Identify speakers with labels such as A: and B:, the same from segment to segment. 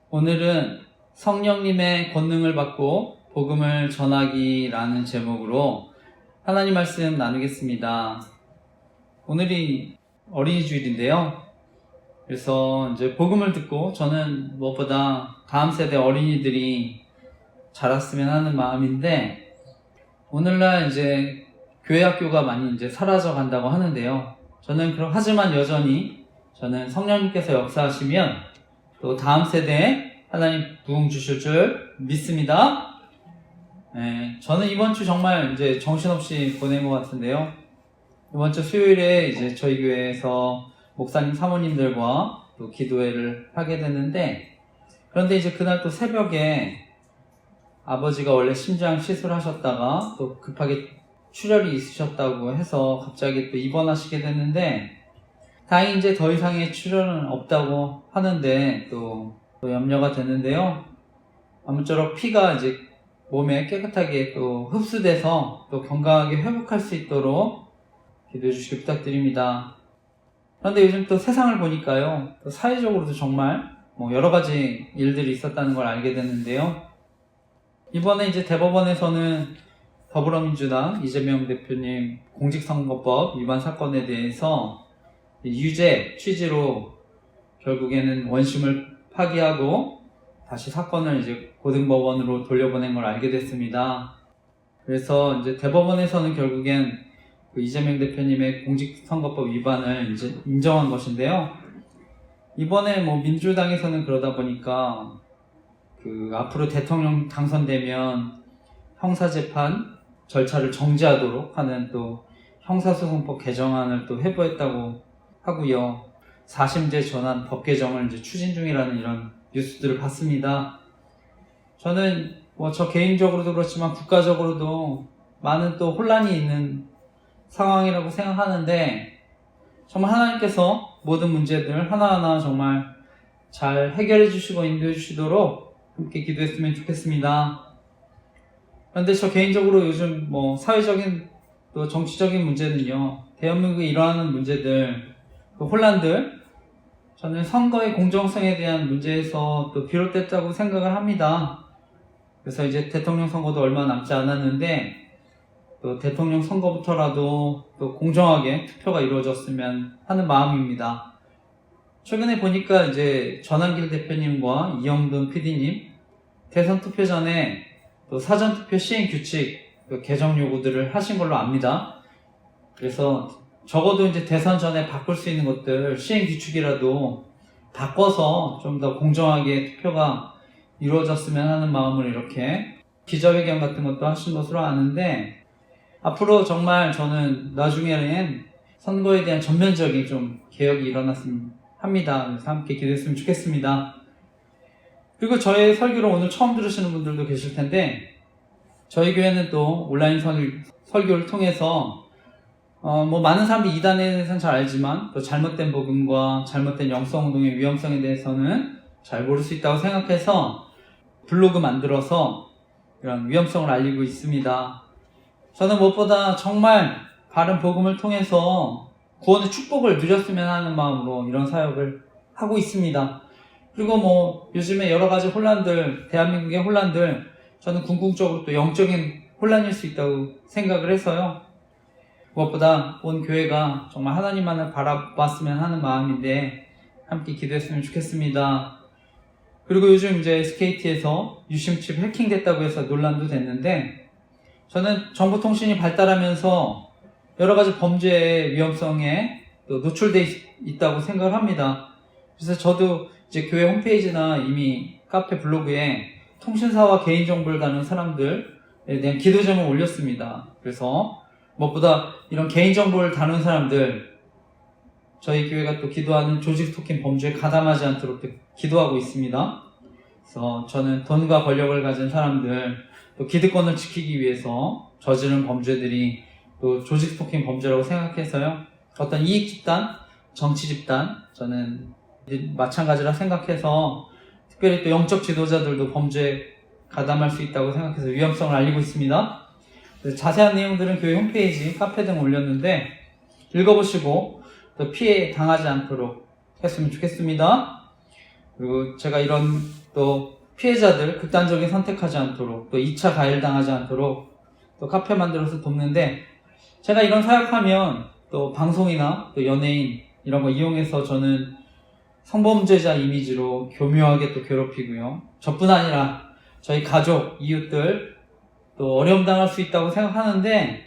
A: 오늘은 성령님의 권능을 받고 복음을 전하기라는 제목으로 하나님 말씀 나누겠습니다. 오늘이 어린이 주일인데요. 그래서 이제 복음을 듣고 저는 무엇보다 다음 세대 어린이들이 자랐으면 하는 마음인데, 오늘날 이제 교회 학교가 많이 이제 사라져 간다고 하는데요. 하지만 여전히 저는 성령님께서 역사하시면 또 다음 세대에 하나님 부흥 주실 줄 믿습니다. 저는 이번 주 정말 이제 정신없이 보낸 것 같은데요. 이번 주 수요일에 이제 저희 교회에서 목사님 사모님들과 또 기도회를 하게 됐는데, 그런데 이제 그날 또 새벽에 아버지가 원래 심장 시술하셨다가 또 급하게 출혈이 있으셨다고 해서 갑자기 또 입원하시게 됐는데, 다행히 이제 더 이상의 출혈은 없다고 하는데 또 염려가 되는데요. 아무쪼록 피가 이제 몸에 깨끗하게 또 흡수돼서 또 건강하게 회복할 수 있도록 기도해 주시기 부탁드립니다. 그런데 요즘 또 세상을 보니까요, 또 사회적으로도 정말 여러 가지 일들이 있었다는 걸 알게 됐는데요. 이번에 이제 대법원에서는 더불어민주당 이재명 대표님 공직선거법 위반 사건에 대해서 유죄 취지로 결국에는 원심을 파기하고 다시 사건을 이제 고등법원으로 돌려보낸 걸 알게 됐습니다. 그래서 이제 대법원에서는 결국엔 그 이재명 대표님의 공직선거법 위반을 이제 인정한 것인데요. 이번에 민주당에서는 그러다 보니까 앞으로 대통령 당선되면 형사재판 절차를 정지하도록 하는 또 형사소송법 개정안을 또 회부했다고 하고요. 4심제 전환 법 개정을 이제 추진 중이라는 이런 뉴스들을 봤습니다. 저는 저 개인적으로도 그렇지만 국가적으로도 많은 또 혼란이 있는 상황이라고 생각하는데, 정말 하나님께서 모든 문제들 하나하나 정말 잘 해결해 주시고 인도해 주시도록 함께 기도했으면 좋겠습니다. 그런데 저 개인적으로 요즘 사회적인 또 정치적인 문제는요, 대한민국에 일어나는 문제들, 또 혼란들, 저는 선거의 공정성에 대한 문제에서 또 비롯됐다고 생각을 합니다. 그래서 이제 대통령 선거도 얼마 남지 않았는데, 또 대통령 선거부터라도 또 공정하게 투표가 이루어졌으면 하는 마음입니다. 최근에 보니까 이제 전한길 대표님과 이영돈 PD님 대선 투표 전에 또 사전투표 시행 규칙 개정 요구들을 하신 걸로 압니다. 그래서 적어도 이제 대선 전에 바꿀 수 있는 것들 시행 규칙이라도 바꿔서 좀 더 공정하게 투표가 이루어졌으면 하는 마음으로 이렇게 기자회견 같은 것도 하신 것으로 아는데, 앞으로 정말 저는 나중에는 선거에 대한 전면적인 좀 개혁이 일어났으면 합니다. 그래서 함께 기도했으면 좋겠습니다. 그리고 저의 설교를 오늘 처음 들으시는 분들도 계실 텐데, 저희 교회는 또 온라인 설교를 통해서 많은 사람들이 이단에 대해서는 잘 알지만 또 잘못된 복음과 잘못된 영성운동의 위험성에 대해서는 잘 모를 수 있다고 생각해서 블로그 만들어서 이런 위험성을 알리고 있습니다. 저는 무엇보다 정말 바른 복음을 통해서 구원의 축복을 누렸으면 하는 마음으로 이런 사역을 하고 있습니다. 그리고 요즘에 여러 가지 혼란들, 대한민국의 혼란들, 저는 궁극적으로 또 영적인 혼란일 수 있다고 생각을 해서요. 무엇보다 온 교회가 정말 하나님만을 바라봤으면 하는 마음인데 함께 기도했으면 좋겠습니다. 그리고 요즘 이제 SKT에서 유심칩 해킹됐다고 해서 논란도 됐는데, 저는 정보통신이 발달하면서 여러 가지 범죄의 위험성에 또 노출되어 있다고 생각을 합니다. 그래서 저도 이제 교회 홈페이지나 이미 카페 블로그에 통신사와 개인정보를 다루는 사람들에 대한 기도 제목을 올렸습니다. 그래서 무엇보다 이런 개인정보를 다루는 사람들, 저희 교회가 또 기도하는 조직 스토킹 범죄에 가담하지 않도록 기도하고 있습니다. 그래서 저는 돈과 권력을 가진 사람들, 또 기득권을 지키기 위해서 저지른 범죄들이 또 조직 스토킹 범죄라고 생각해서요, 어떤 이익 집단, 정치 집단, 저는 마찬가지라 생각해서 특별히 또 영적 지도자들도 범죄에 가담할 수 있다고 생각해서 위험성을 알리고 있습니다. 자세한 내용들은 교회 홈페이지, 카페 등 올렸는데 읽어보시고 또 피해 당하지 않도록 했으면 좋겠습니다. 그리고 제가 이런 또 피해자들 극단적인 선택하지 않도록, 또 2차 가해를 당하지 않도록 또 카페 만들어서 돕는데, 제가 이런 사역하면 또 방송이나 또 연예인 이런 거 이용해서 저는 성범죄자 이미지로 교묘하게 또 괴롭히고요. 저뿐 아니라 저희 가족, 이웃들 또 어려움 당할 수 있다고 생각하는데,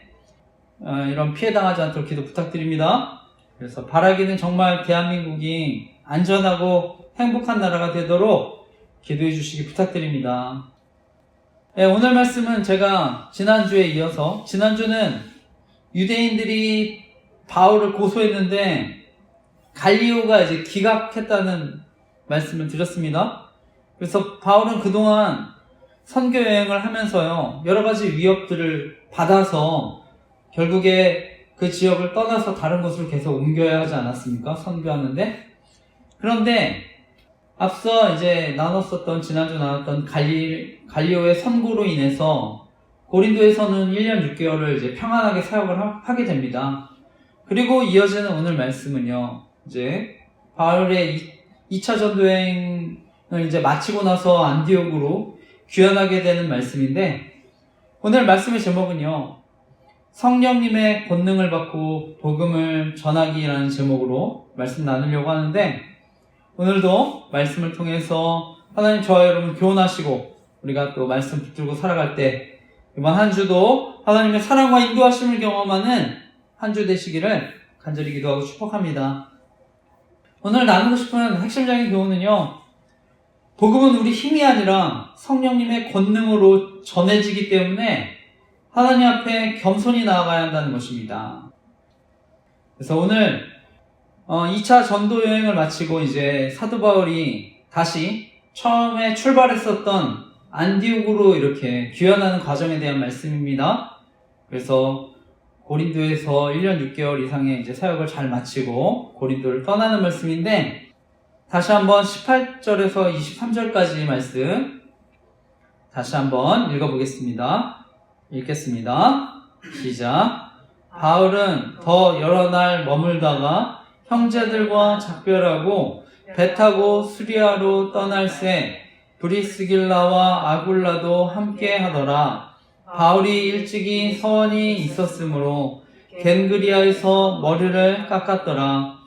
A: 이런 피해 당하지 않도록 기도 부탁드립니다. 그래서 바라기는 정말 대한민국이 안전하고 행복한 나라가 되도록 기도해 주시기 부탁드립니다. 네, 오늘 말씀은 제가 지난주에 이어서, 지난주는 유대인들이 바울을 고소했는데 갈리오가 이제 기각했다는 말씀을 드렸습니다. 그래서 바울은 그동안 선교 여행을 하면서요, 여러 가지 위협들을 받아서 결국에 그 지역을 떠나서 다른 곳으로 계속 옮겨야 하지 않았습니까? 선교하는데. 그런데 앞서 이제 지난주 나눴던 갈리오의 선고로 인해서 고린도에서는 1년 6개월을 이제 평안하게 사역을 하게 됩니다. 그리고 이어지는 오늘 말씀은요, 이제 바울의 2차 전도여행을 이제 마치고 나서 안디옥으로 귀환하게 되는 말씀인데, 오늘 말씀의 제목은요, 성령님의 권능을 받고 복음을 전하기라는 제목으로 말씀 나누려고 하는데, 오늘도 말씀을 통해서 하나님 저와 여러분 교훈하시고 우리가 또 말씀 붙들고 살아갈 때 이번 한 주도 하나님의 사랑과 인도하심을 경험하는 한 주 되시기를 간절히 기도하고 축복합니다. 오늘 나누고 싶은 핵심적인 교훈은요, 복음은 우리 힘이 아니라 성령님의 권능으로 전해지기 때문에 하나님 앞에 겸손히 나아가야 한다는 것입니다. 그래서 오늘 2차 전도 여행을 마치고 이제 사도 바울이 다시 처음에 출발했었던 안디옥으로 이렇게 귀환하는 과정에 대한 말씀입니다. 그래서 고린도에서 1년 6개월 이상의 이제 사역을 잘 마치고 고린도를 떠나는 말씀인데, 다시 한번 18절에서 23절까지 말씀 다시 한번 읽어보겠습니다. 읽겠습니다. 시작. 바울은 더 여러 날 머물다가 형제들과 작별하고 배 타고 수리아로 떠날새 브리스길라와 아굴라도 함께 하더라. 바울이 일찍이 서원이 있었으므로 겐그리아에서 머리를 깎았더라.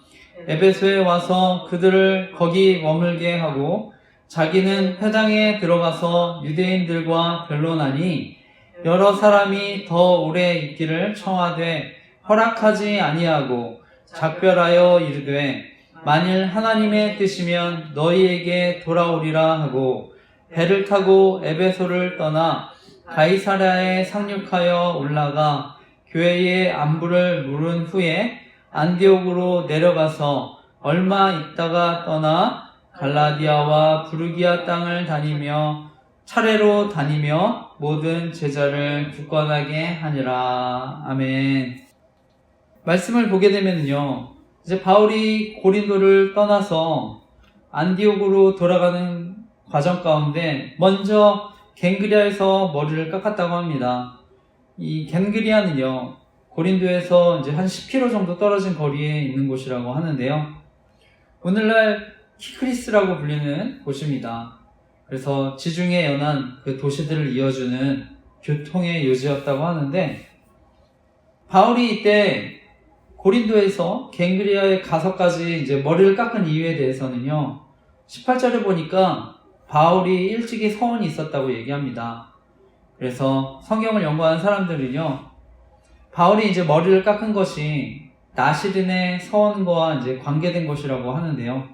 A: 에베소에 와서 그들을 거기 머물게 하고 자기는 회당에 들어가서 유대인들과 변론하니 여러 사람이 더 오래 있기를 청하되 허락하지 아니하고 작별하여 이르되 만일 하나님의 뜻이면 너희에게 돌아오리라 하고 배를 타고 에베소를 떠나 가이사랴에 상륙하여 올라가 교회의 안부를 물은 후에 안디옥으로 내려가서 얼마 있다가 떠나 갈라디아와 부르기아 땅을 차례로 다니며 모든 제자를 굳건하게 하니라. 아멘. 말씀을 보게 되면요, 이제 바울이 고린도를 떠나서 안디옥으로 돌아가는 과정 가운데 먼저 겐그리아에서 머리를 깎았다고 합니다. 이 겐그리아는요, 고린도에서 이제 한 10km 정도 떨어진 거리에 있는 곳이라고 하는데요. 오늘날 키크리스라고 불리는 곳입니다. 그래서 지중해 연안 그 도시들을 이어주는 교통의 요지였다고 하는데, 바울이 이때 고린도에서 겐그리아에 가서까지 이제 머리를 깎은 이유에 대해서는요, 18절에 보니까 바울이 일찍이 서원이 있었다고 얘기합니다. 그래서 성경을 연구하는 사람들은요, 바울이 이제 머리를 깎은 것이 나시린의 서원과 이제 관계된 것이라고 하는데요.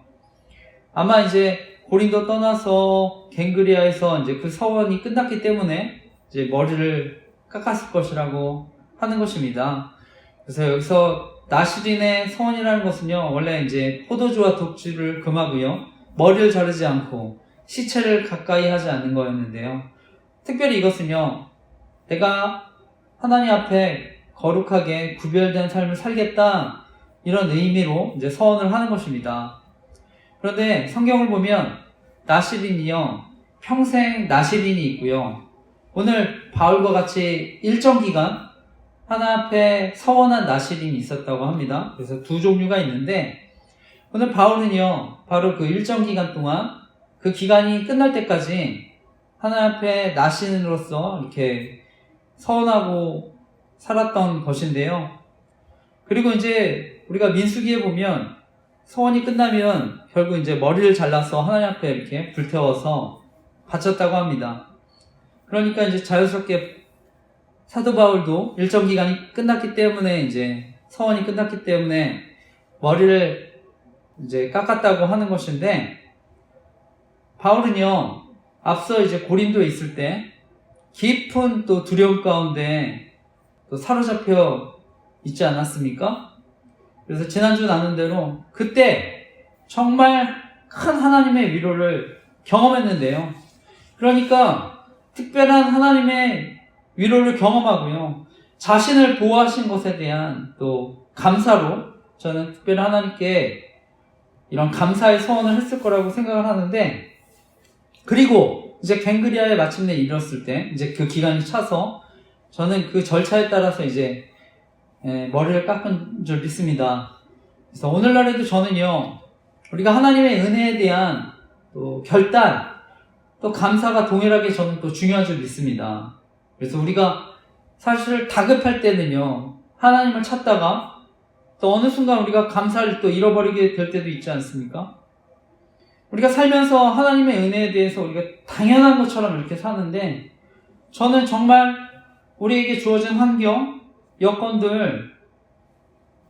A: 아마 이제 고린도 떠나서 겐그리아에서 이제 그 서원이 끝났기 때문에 이제 머리를 깎았을 것이라고 하는 것입니다. 그래서 여기서 나시린의 서원이라는 것은요, 원래 이제 포도주와 독주를 금하고요, 머리를 자르지 않고 시체를 가까이 하지 않는 거였는데요. 특별히 이것은요, 내가 하나님 앞에 거룩하게 구별된 삶을 살겠다, 이런 의미로 이제 서원을 하는 것입니다. 그런데 성경을 보면 나시린이요, 평생 나시린이 있고요, 오늘 바울과 같이 일정 기간 하나 앞에 서원한 나시린이 있었다고 합니다. 그래서 두 종류가 있는데, 오늘 바울은요, 바로 그 일정 기간 동안 그 기간이 끝날 때까지 하나님 앞에 나신으로서 이렇게 서원하고 살았던 것인데요. 그리고 이제 우리가 민수기에 보면 서원이 끝나면 결국 이제 머리를 잘라서 하나님 앞에 이렇게 불태워서 바쳤다고 합니다. 그러니까 이제 자연스럽게 사도 바울도 일정 기간이 끝났기 때문에 이제 서원이 끝났기 때문에 머리를 이제 깎았다고 하는 것인데, 바울은요, 앞서 이제 고린도에 있을 때 깊은 또 두려움 가운데 또 사로잡혀 있지 않았습니까? 그래서 지난주 나눈 대로 그때 정말 큰 하나님의 위로를 경험했는데요. 그러니까 특별한 하나님의 위로를 경험하고요, 자신을 보호하신 것에 대한 또 감사로 저는 특별히 하나님께 이런 감사의 서원을 했을 거라고 생각을 하는데, 그리고 이제 갱그리아에 마침내 이르렀을 때 이제 그 기간이 차서 저는 그 절차에 따라서 이제 머리를 깎은 줄 믿습니다. 그래서 오늘날에도 저는요, 우리가 하나님의 은혜에 대한 또 결단, 또 감사가 동일하게 저는 또 중요한 줄 믿습니다. 그래서 우리가 사실 다급할 때는요, 하나님을 찾다가 또 어느 순간 우리가 감사를 또 잃어버리게 될 때도 있지 않습니까? 우리가 살면서 하나님의 은혜에 대해서 우리가 당연한 것처럼 이렇게 사는데, 저는 정말 우리에게 주어진 환경, 여건들,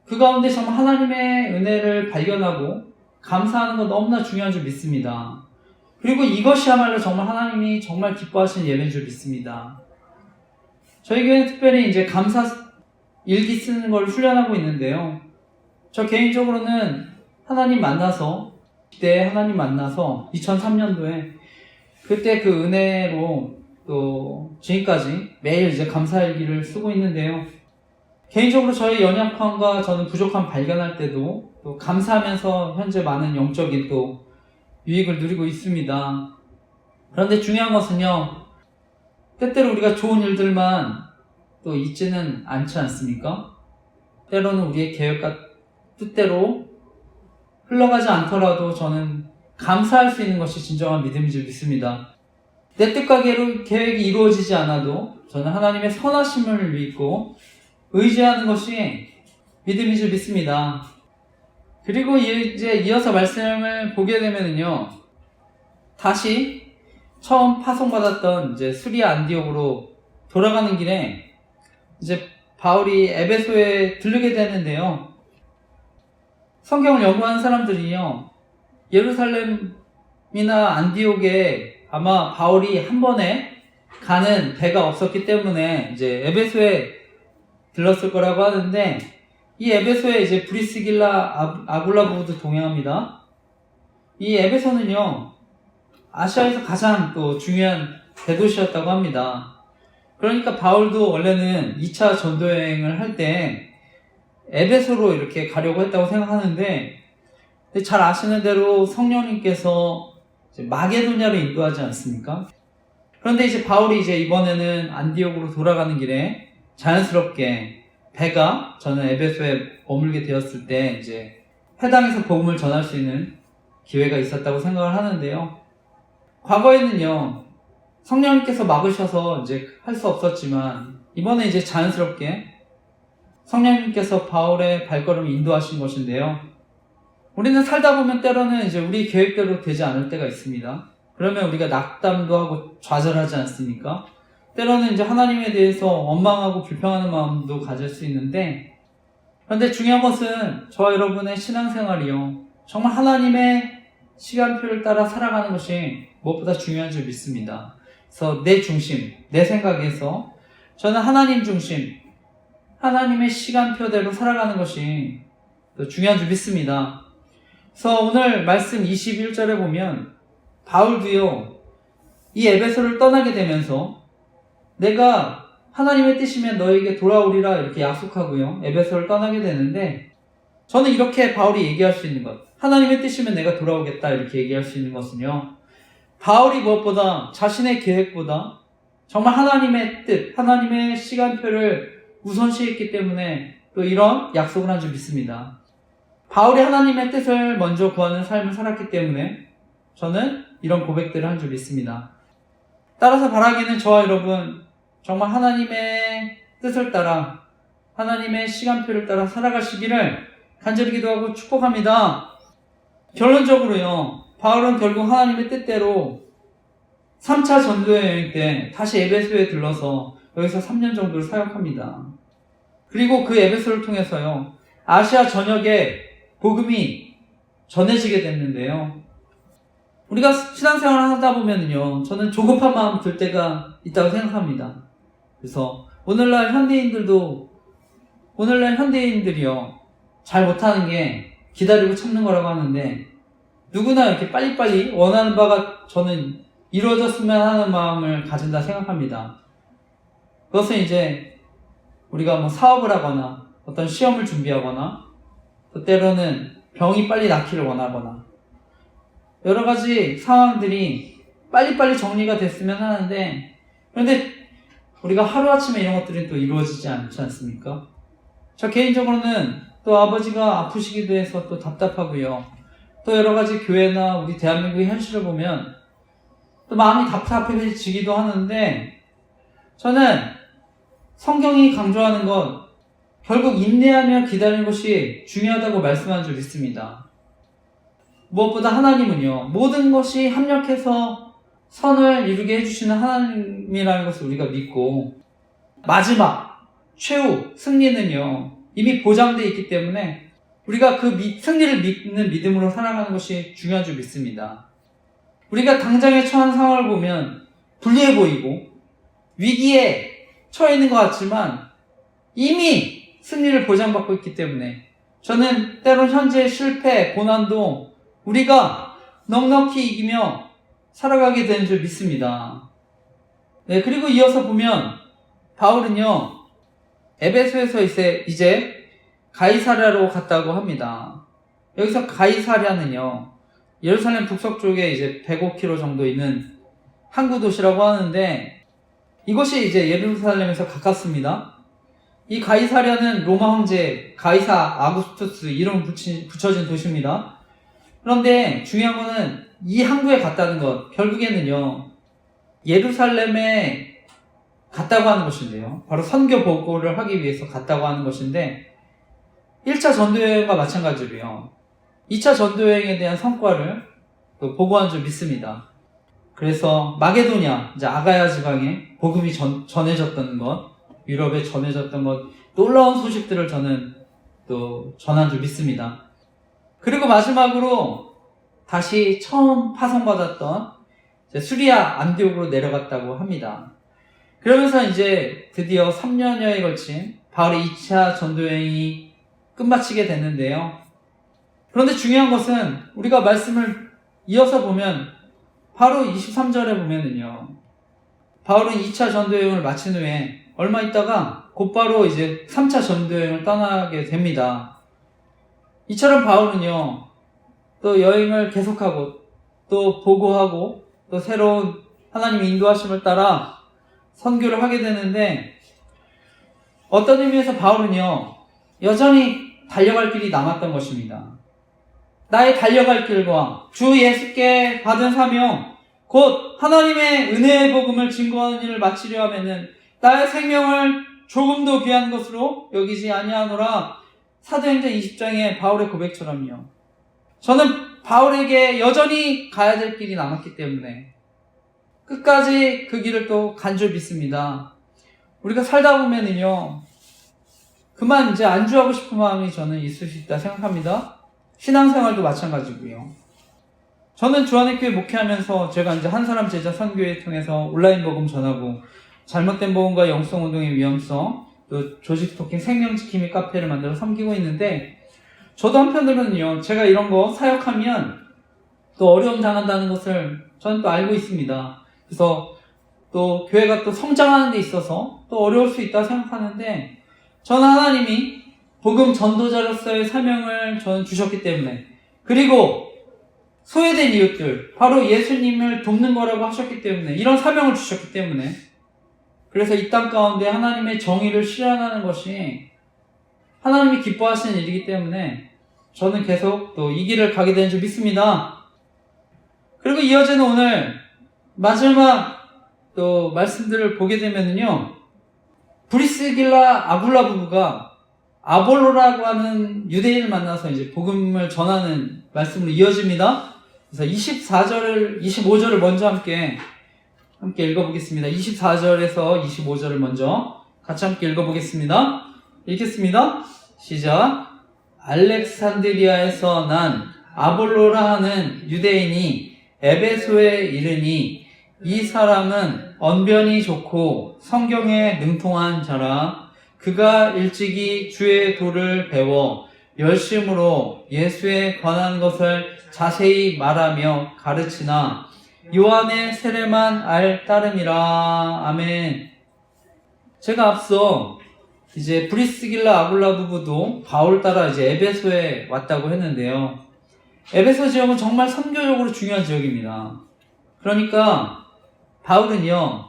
A: 그 가운데 정말 하나님의 은혜를 발견하고 감사하는 건 너무나 중요한 줄 믿습니다. 그리고 이것이야말로 정말 하나님이 정말 기뻐하시는 예배인 줄 믿습니다. 저희 교회는 특별히 이제 감사 일기 쓰는 걸 훈련하고 있는데요. 저 개인적으로는 하나님 만나서, 그때 하나님 만나서 2003년도에 그때 그 은혜로 또 지금까지 매일 이제 감사일기를 쓰고 있는데요. 개인적으로 저희 연약함과 저는 부족함 발견할 때도 또 감사하면서 현재 많은 영적인 또 유익을 누리고 있습니다. 그런데 중요한 것은요, 때때로 우리가 좋은 일들만 또 있지는 않지 않습니까? 때로는 우리의 계획과 뜻대로 흘러가지 않더라도 저는 감사할 수 있는 것이 진정한 믿음인 줄 믿습니다. 내 뜻과 계획이 이루어지지 않아도 저는 하나님의 선하심을 믿고 의지하는 것이 믿음인 줄 믿습니다. 그리고 이제 이어서 말씀을 보게 되면요, 다시 처음 파송받았던 이제 수리아 안디옥으로 돌아가는 길에 이제 바울이 에베소에 들르게 되는데요. 성경을 연구하는 사람들이요, 예루살렘이나 안디옥에 아마 바울이 한 번에 가는 배가 없었기 때문에 이제 에베소에 들렀을 거라고 하는데, 이 에베소에 이제 브리스길라 아굴라 부부도 동행합니다. 이 에베소는요, 아시아에서 가장 또 중요한 대도시였다고 합니다. 그러니까 바울도 원래는 2차 전도 여행을 할 때 에베소로 이렇게 가려고 했다고 생각하는데, 잘 아시는 대로 성령님께서 이제 마게도냐로 인도하지 않습니까? 그런데 이제 바울이 이제 이번에는 안디옥으로 돌아가는 길에 자연스럽게 배가 저는 에베소에 머물게 되었을 때 이제 해당에서 복음을 전할 수 있는 기회가 있었다고 생각을 하는데요. 과거에는요, 성령님께서 막으셔서 이제 할 수 없었지만, 이번에 이제 자연스럽게 성령님께서 바울의 발걸음을 인도하신 것인데요. 우리는 살다 보면 때로는 이제 우리 계획대로 되지 않을 때가 있습니다. 그러면 우리가 낙담도 하고 좌절하지 않습니까? 때로는 이제 하나님에 대해서 원망하고 불평하는 마음도 가질 수 있는데, 그런데 중요한 것은 저와 여러분의 신앙생활이요, 정말 하나님의 시간표를 따라 살아가는 것이 무엇보다 중요한 줄 믿습니다. 그래서 내 중심, 내 생각에서 저는 하나님 중심, 하나님의 시간표대로 살아가는 것이 또 중요한 줄 믿습니다. 그래서 오늘 말씀 21절에 보면 바울도요, 이 에베소를 떠나게 되면서 내가 하나님의 뜻이면 너에게 돌아오리라 이렇게 약속하고요, 에베소를 떠나게 되는데, 저는 이렇게 바울이 얘기할 수 있는 것, 하나님의 뜻이면 내가 돌아오겠다 이렇게 얘기할 수 있는 것은요, 바울이 무엇보다 자신의 계획보다 정말 하나님의 뜻, 하나님의 시간표를 우선시했기 때문에 또 이런 약속을 한 줄 믿습니다. 바울이 하나님의 뜻을 먼저 구하는 삶을 살았기 때문에 저는 이런 고백들을 한 줄 믿습니다. 따라서 바라기는 저와 여러분 정말 하나님의 뜻을 따라 하나님의 시간표를 따라 살아가시기를 간절히 기도하고 축복합니다. 결론적으로요, 바울은 결국 하나님의 뜻대로 3차 전도여행 때 다시 에베소에 들러서 여기서 3년 정도를 사역합니다. 그리고 그 에베소를 통해서요, 아시아 전역에 복음이 전해지게 됐는데요. 우리가 신앙생활을 하다 보면요, 저는 조급한 마음 들 때가 있다고 생각합니다. 그래서 오늘날 현대인들이요, 잘 못하는 게 기다리고 참는 거라고 하는데, 누구나 이렇게 빨리빨리 원하는 바가 저는 이루어졌으면 하는 마음을 가진다 생각합니다. 그것은 이제 우리가 사업을 하거나 어떤 시험을 준비하거나 또 때로는 병이 빨리 낫기를 원하거나 여러 가지 상황들이 빨리빨리 정리가 됐으면 하는데, 그런데 우리가 하루아침에 이런 것들이 또 이루어지지 않지 않습니까? 저 개인적으로는 또 아버지가 아프시기도 해서 또 답답하고요. 또 여러 가지 교회나 우리 대한민국의 현실을 보면 또 마음이 답답해지기도 하는데, 저는 성경이 강조하는 것, 결국 인내하며 기다리는 것이 중요하다고 말씀한 줄 믿습니다. 무엇보다 하나님은요, 모든 것이 합력해서 선을 이루게 해주시는 하나님이라는 것을 우리가 믿고, 마지막, 최후, 승리는요, 이미 보장되어 있기 때문에 우리가 그 승리를 믿는 믿음으로 살아가는 것이 중요한 줄 믿습니다. 우리가 당장에 처한 상황을 보면 불리해 보이고 위기에 처해 있는 것 같지만 이미 승리를 보장받고 있기 때문에 저는 때론 현재의 실패, 고난도 우리가 넉넉히 이기며 살아가게 되는 줄 믿습니다. 네, 그리고 이어서 보면 바울은요, 에베소에서 이제 가이사랴로 갔다고 합니다. 여기서 가이사랴는요, 예루살렘 북서쪽 쪽에 이제 105km 정도 있는 항구 도시라고 하는데, 이곳이 이제 예루살렘에서 가깝습니다. 이 가이사랴는 로마 황제 가이사 아구스투스 이름 붙여진 도시입니다. 그런데 중요한 거는 이 항구에 갔다는 것, 결국에는요, 예루살렘에 갔다고 하는 것인데요. 바로 선교 보고를 하기 위해서 갔다고 하는 것인데, 1차 전도여행과 마찬가지로요, 2차 전도여행에 대한 성과를 또 보고한 줄 믿습니다. 그래서 마게도냐, 이제 아가야 지방에 복음이 전해졌던 것, 유럽에 전해졌던 것, 놀라운 소식들을 저는 또 전한 줄 믿습니다. 그리고 마지막으로 다시 처음 파송받았던 수리아 안디옥으로 내려갔다고 합니다. 그러면서 이제 드디어 3년여에 걸친 바울의 2차 전도여행이 끝마치게 됐는데요. 그런데 중요한 것은 우리가 말씀을 이어서 보면 바로 23절에 보면은요, 바울은 2차 전도여행을 마친 후에 얼마 있다가 곧바로 이제 3차 전도여행을 떠나게 됩니다. 이처럼 바울은요, 또 여행을 계속하고 또 보고하고 또 새로운 하나님의 인도하심을 따라 선교를 하게 되는데, 어떤 의미에서 바울은요, 여전히 달려갈 길이 남았던 것입니다. 나의 달려갈 길과 주 예수께 받은 사명, 곧 하나님의 은혜의 복음을 증거하는 일을 마치려 하면은 나의 생명을 조금도 귀한 것으로 여기지 아니하노라. 사도행전 20장의 바울의 고백처럼요, 저는 바울에게 여전히 가야 될 길이 남았기 때문에 끝까지 그 길을 또 간 줄 믿습니다. 우리가 살다 보면은요, 그만 이제 안주하고 싶은 마음이 저는 있을 수 있다 생각합니다. 신앙생활도 마찬가지고요. 저는 주안의교회 목회하면서 제가 이제 한 사람 제자 선교회 통해서 온라인 복음 전하고 잘못된 복음과 영성운동의 위험성, 또 조직 스토킹 생명지킴이 카페를 만들어 섬기고 있는데, 저도 한편으로는요, 제가 이런 거 사역하면 또 어려움 당한다는 것을 저는 또 알고 있습니다. 그래서 또 교회가 또 성장하는 데 있어서 또 어려울 수 있다 생각하는데, 저는 하나님이 복음 전도자로서의 사명을 저는 주셨기 때문에, 그리고 소외된 이웃들, 바로 예수님을 돕는 거라고 하셨기 때문에, 이런 사명을 주셨기 때문에, 그래서 이 땅 가운데 하나님의 정의를 실현하는 것이 하나님이 기뻐하시는 일이기 때문에 저는 계속 또 이 길을 가게 되는 줄 믿습니다. 그리고 이어지는 오늘 마지막 또 말씀들을 보게 되면은요, 브리스길라 아굴라 부부가 아볼로라고 하는 유대인을 만나서 이제 복음을 전하는 말씀으로 이어집니다. 그래서 25절을 먼저 함께 읽어보겠습니다. 24절에서 25절을 먼저 같이 함께 읽어보겠습니다. 읽겠습니다. 시작. 알렉산드리아에서 난 아볼로라 하는 유대인이 에베소에 이르니 이 사람은 언변이 좋고 성경에 능통한 자라. 그가 일찍이 주의 도를 배워 열심으로 예수에 관한 것을 자세히 말하며 가르치나 요한의 세례만 알 따름이라. 아멘. 제가 앞서 이제 브리스길라 아굴라 부부도 바울 따라 이제 에베소에 왔다고 했는데요. 에베소 지역은 정말 선교적으로 중요한 지역입니다. 그러니까 바울은요,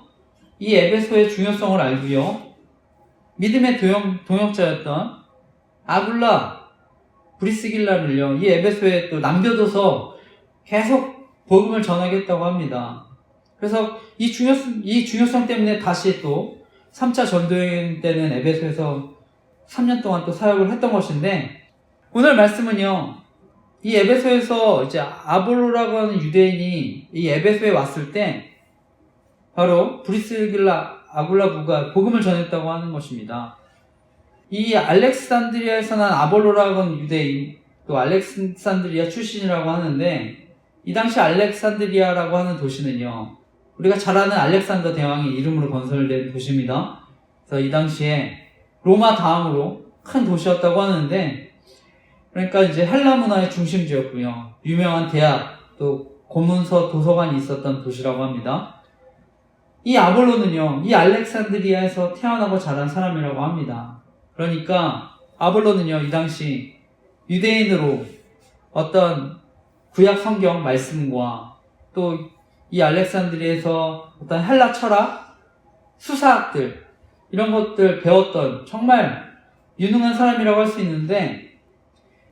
A: 이 에베소의 중요성을 알고요, 믿음의 동역자였던 아굴라, 브리스길라를요, 이 에베소에 또 남겨둬서 계속 복음을 전하겠다고 합니다. 그래서 이 중요성 때문에 다시 또 3차 전도여행 때는 에베소에서 3년 동안 또 사역을 했던 것인데, 오늘 말씀은요, 이 에베소에서 이제 아볼로라고 하는 유대인이 이 에베소에 왔을 때 바로 브리스길라 아굴라 부부가 복음을 전했다고 하는 것입니다. 이 알렉산드리아에서 난 아볼로라고 하는 유대인, 또 알렉산드리아 출신이라고 하는데, 이 당시 알렉산드리아라고 하는 도시는요, 우리가 잘 아는 알렉산더 대왕의 이름으로 건설된 도시입니다. 그래서 이 당시에 로마 다음으로 큰 도시였다고 하는데, 그러니까 이제 헬라 문화의 중심지였고요. 유명한 대학, 또 고문서, 도서관이 있었던 도시라고 합니다. 이 아볼로는요, 이 알렉산드리아에서 태어나고 자란 사람이라고 합니다. 그러니까 아볼로는요, 이 당시 유대인으로 어떤 구약 성경 말씀과 또 이 알렉산드리아에서 어떤 헬라 철학, 수사학들, 이런 것들 배웠던 정말 유능한 사람이라고 할 수 있는데,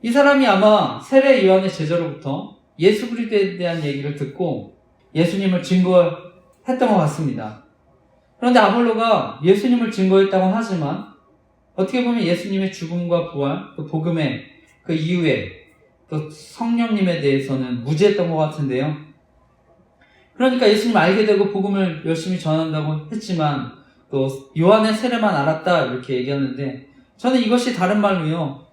A: 이 사람이 아마 세례 요한의 제자로부터 예수 그리스도에 대한 얘기를 듣고 예수님을 증거했던 것 같습니다. 그런데 아볼로가 예수님을 증거했다고는 하지만 어떻게 보면 예수님의 죽음과 부활, 또 복음의 그 이후에 또 성령님에 대해서는 무지했던 것 같은데요. 그러니까 예수님 알게 되고 복음을 열심히 전한다고 했지만 또 요한의 세례만 알았다 이렇게 얘기하는데, 저는 이것이 다른 말로요,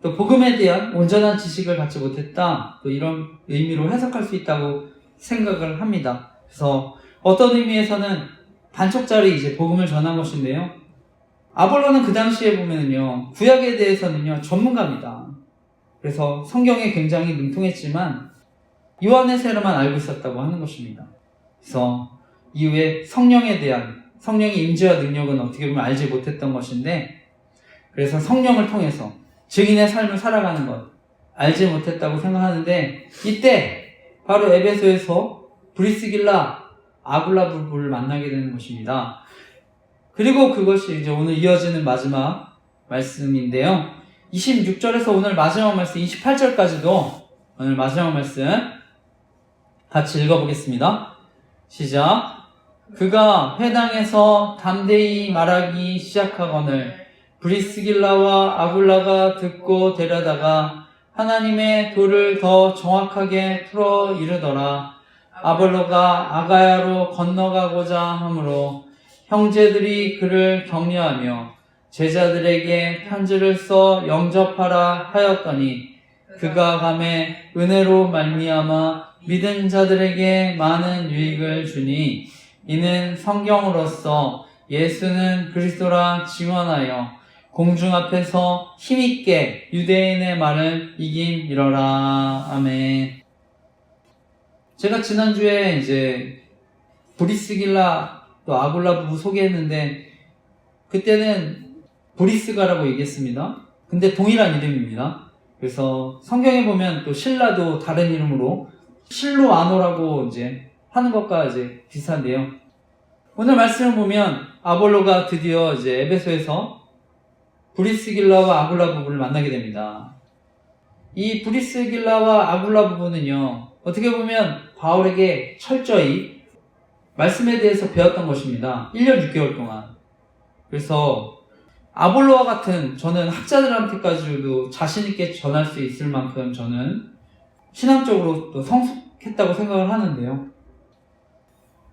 A: 또 복음에 대한 온전한 지식을 갖지 못했다, 또 이런 의미로 해석할 수 있다고 생각을 합니다. 그래서 어떤 의미에서는 반쪽짜리 이제 복음을 전한 것인데요, 아볼로는 그 당시에 보면은요, 구약에 대해서는요 전문가입니다. 그래서 성경에 굉장히 능통했지만 요한의 세례만 알고 있었다고 하는 것입니다. 그래서 이후에 성령에 대한, 성령의 임재와 능력은 어떻게 보면 알지 못했던 것인데, 그래서 성령을 통해서 증인의 삶을 살아가는 것 알지 못했다고 생각하는데, 이때 바로 에베소에서 브리스길라 아굴라 부부를 만나게 되는 것입니다. 그리고 그것이 이제 오늘 이어지는 마지막 말씀인데요, 26절에서 오늘 마지막 말씀 28절까지도 오늘 마지막 말씀 같이 읽어보겠습니다. 시작. 그가 회당에서 담대히 말하기 시작하거늘 브리스길라와 아굴라가 듣고 데려다가 하나님의 도를 더 정확하게 풀어 이르더라. 아볼로가 아가야로 건너가고자 하므로 형제들이 그를 격려하며 제자들에게 편지를 써 영접하라 하였더니, 그가 감에 은혜로 말미암아 믿은 자들에게 많은 유익을 주니, 이는 성경으로서 예수는 그리스도라 증언하여 공중 앞에서 힘있게 유대인의 말을 이김이러라. 아멘. 제가 지난주에 이제 브리스길라 또 아굴라 부부 소개했는데, 그때는 브리스가라고 얘기했습니다. 근데 동일한 이름입니다. 그래서 성경에 보면 또 신라도 다른 이름으로 실로아노라고 이제 하는 것과 이제 비슷한데요. 오늘 말씀을 보면 아볼로가 드디어 이제 에베소에서 브리스길라와 아굴라 부부를 만나게 됩니다. 이 브리스길라와 아굴라 부부는요, 어떻게 보면 바울에게 철저히 말씀에 대해서 배웠던 것입니다. 1년 6개월 동안. 그래서 아볼로와 같은 저는 학자들한테까지도 자신있게 전할 수 있을 만큼 저는 신앙적으로 또 성숙했다고 생각을 하는데요.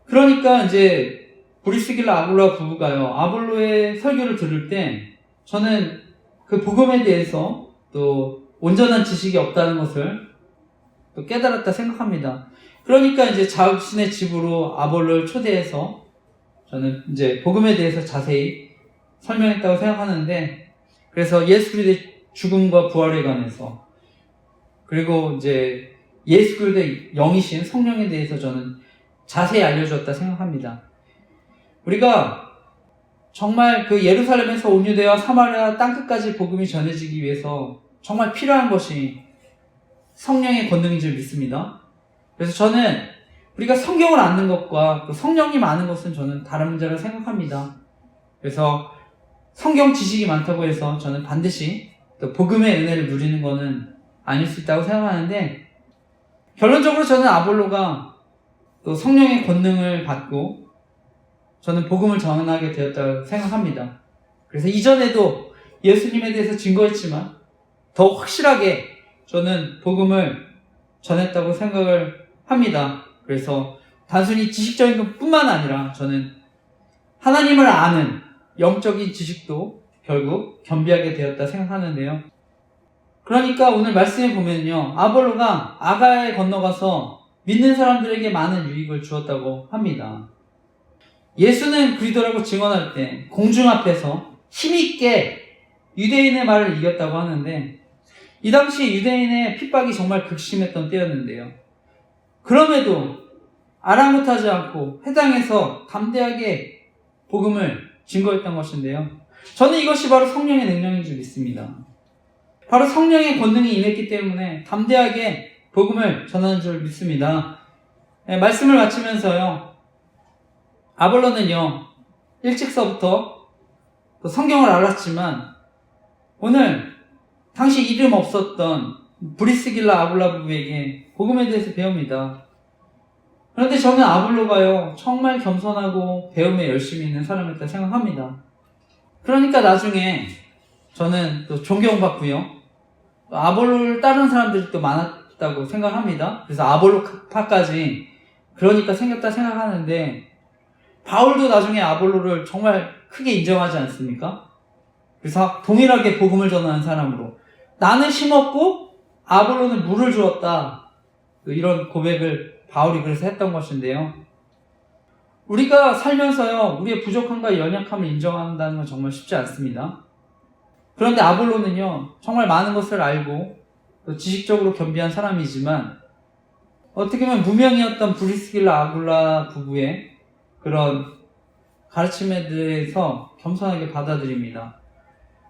A: 그러니까 이제 브리스길라 아굴라 부부가요, 아볼로의 설교를 들을 때 저는 그 복음에 대해서 또 온전한 지식이 없다는 것을 또 깨달았다 생각합니다. 그러니까 이제 자신의 집으로 아볼로를 초대해서 저는 이제 복음에 대해서 자세히 설명했다고 생각하는데, 그래서 예수 그리스도의 죽음과 부활에 관해서, 그리고 이제 예수 그리스도의 영이신 성령에 대해서 저는 자세히 알려주었다 생각합니다. 우리가 정말 그 예루살렘에서 온 유대와 사마리아 땅끝까지 복음이 전해지기 위해서 정말 필요한 것이 성령의 권능인 줄 믿습니다. 그래서 저는 우리가 성경을 아는 것과 또 성령님 아는 것은 저는 다른 문제라고 생각합니다. 그래서 성경 지식이 많다고 해서 저는 반드시 또 복음의 은혜를 누리는 것은 아닐 수 있다고 생각하는데, 결론적으로 저는 아볼로가 또 성령의 권능을 받고 저는 복음을 전하게 되었다고 생각합니다. 그래서 이전에도 예수님에 대해서 증거했지만 더 확실하게 저는 복음을 전했다고 생각을 합니다. 그래서 단순히 지식적인 것뿐만 아니라 저는 하나님을 아는 영적인 지식도 결국 겸비하게 되었다 생각하는데요. 그러니까 오늘 말씀에 보면요, 아볼로가 아가야에 건너가서 믿는 사람들에게 많은 유익을 주었다고 합니다. 예수는 그리스도라고 증언할 때 공중 앞에서 힘있게 유대인의 말을 이겼다고 하는데, 이 당시 유대인의 핍박이 정말 극심했던 때였는데요. 그럼에도 아랑곳하지 않고 회당에서 담대하게 복음을 증거했던 것인데요. 저는 이것이 바로 성령의 능력인 줄 믿습니다. 바로 성령의 권능이 임했기 때문에 담대하게 복음을 전하는 줄 믿습니다. 말씀을 마치면서요, 아볼로는요, 일찍서부터 성경을 알았지만 오늘 당시 이름 없었던 브리스길라 아굴라 부부에게 복음에 대해서 배웁니다. 그런데 저는 아볼로가요, 정말 겸손하고 배움에 열심히 있는 사람이었다 생각합니다. 그러니까 나중에 저는 또 존경받고요, 또 아볼로를 따르는 사람들이 또 많았다고 생각합니다. 그래서 아볼로파까지 그러니까 생겼다 생각하는데, 바울도 나중에 아볼로를 정말 크게 인정하지 않습니까? 그래서 동일하게 복음을 전하는 사람으로 나는 심었고 아볼로는 물을 주었다, 이런 고백을 바울이 그래서 했던 것인데요. 우리가 살면서요, 우리의 부족함과 연약함을 인정한다는 건 정말 쉽지 않습니다. 그런데 아볼로는요, 정말 많은 것을 알고 또 지식적으로 겸비한 사람이지만 어떻게 보면 무명이었던 브리스길라 아굴라 부부의 그런 가르침에 대해서 겸손하게 받아들입니다.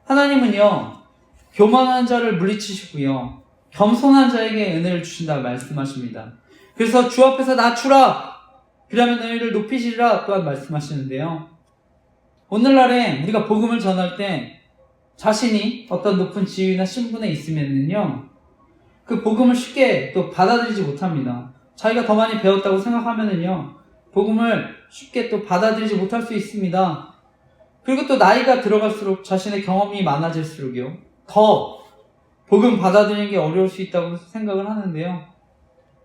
A: 하나님은요, 교만한 자를 물리치시고요, 겸손한 자에게 은혜를 주신다 말씀하십니다. 그래서 주 앞에서 낮추라, 그러면 너희를 높이시리라 또한 말씀하시는데요. 오늘날에 우리가 복음을 전할 때 자신이 어떤 높은 지위나 신분에 있으면요, 그 복음을 쉽게 또 받아들이지 못합니다. 자기가 더 많이 배웠다고 생각하면요, 복음을 쉽게 또 받아들이지 못할 수 있습니다. 그리고 또 나이가 들어갈수록 자신의 경험이 많아질수록요, 더 복음 받아들이는 게 어려울 수 있다고 생각을 하는데요.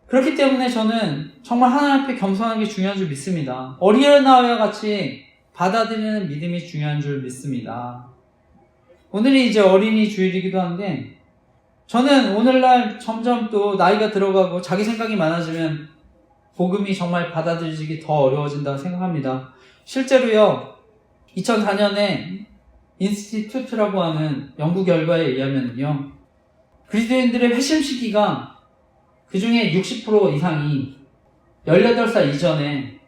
A: 그렇기 때문에 저는 정말 하나님 앞에 겸손한 게 중요한 줄 믿습니다. 어린아이와 같이 받아들이는 믿음이 중요한 줄 믿습니다. 오늘이 이제 어린이 주일이기도 한데, 저는 오늘날 점점 또 나이가 들어가고 자기 생각이 많아지면 복음이 정말 받아들이기 더 어려워진다고 생각합니다. 실제로요, 2004년에 인스티튜트라고 하는 연구 결과에 의하면요, 그리스도인들의 회심 시기가 그 중에 60% 이상이 18살 이전에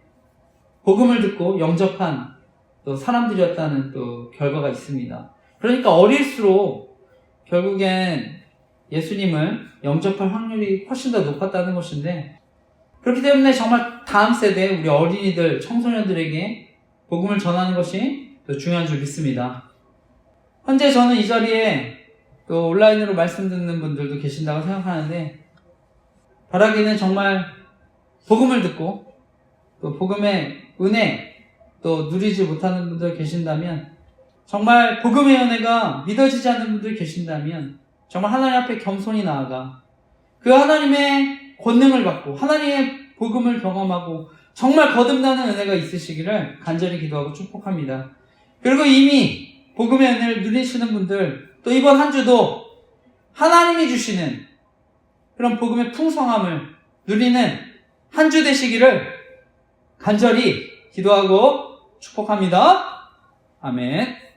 A: 복음을 듣고 영접한 또 사람들이었다는 또 결과가 있습니다. 그러니까 어릴수록 결국엔 예수님을 영접할 확률이 훨씬 더 높았다는 것인데, 그렇기 때문에 정말 다음 세대 우리 어린이들, 청소년들에게 복음을 전하는 것이 더 중요한 줄 믿습니다. 현재 저는 이 자리에 또 온라인으로 말씀 듣는 분들도 계신다고 생각하는데, 바라기는 정말 복음을 듣고 또 복음의 은혜 또 누리지 못하는 분들 계신다면, 정말 복음의 은혜가 믿어지지 않는 분들 계신다면 정말 하나님 앞에 겸손히 나아가 그 하나님의 권능을 받고 하나님의 복음을 경험하고 정말 거듭나는 은혜가 있으시기를 간절히 기도하고 축복합니다. 그리고 이미 복음의 은혜를 누리시는 분들, 또 이번 한 주도 하나님이 주시는 그런 복음의 풍성함을 누리는 한 주 되시기를 간절히 기도하고 축복합니다. 아멘.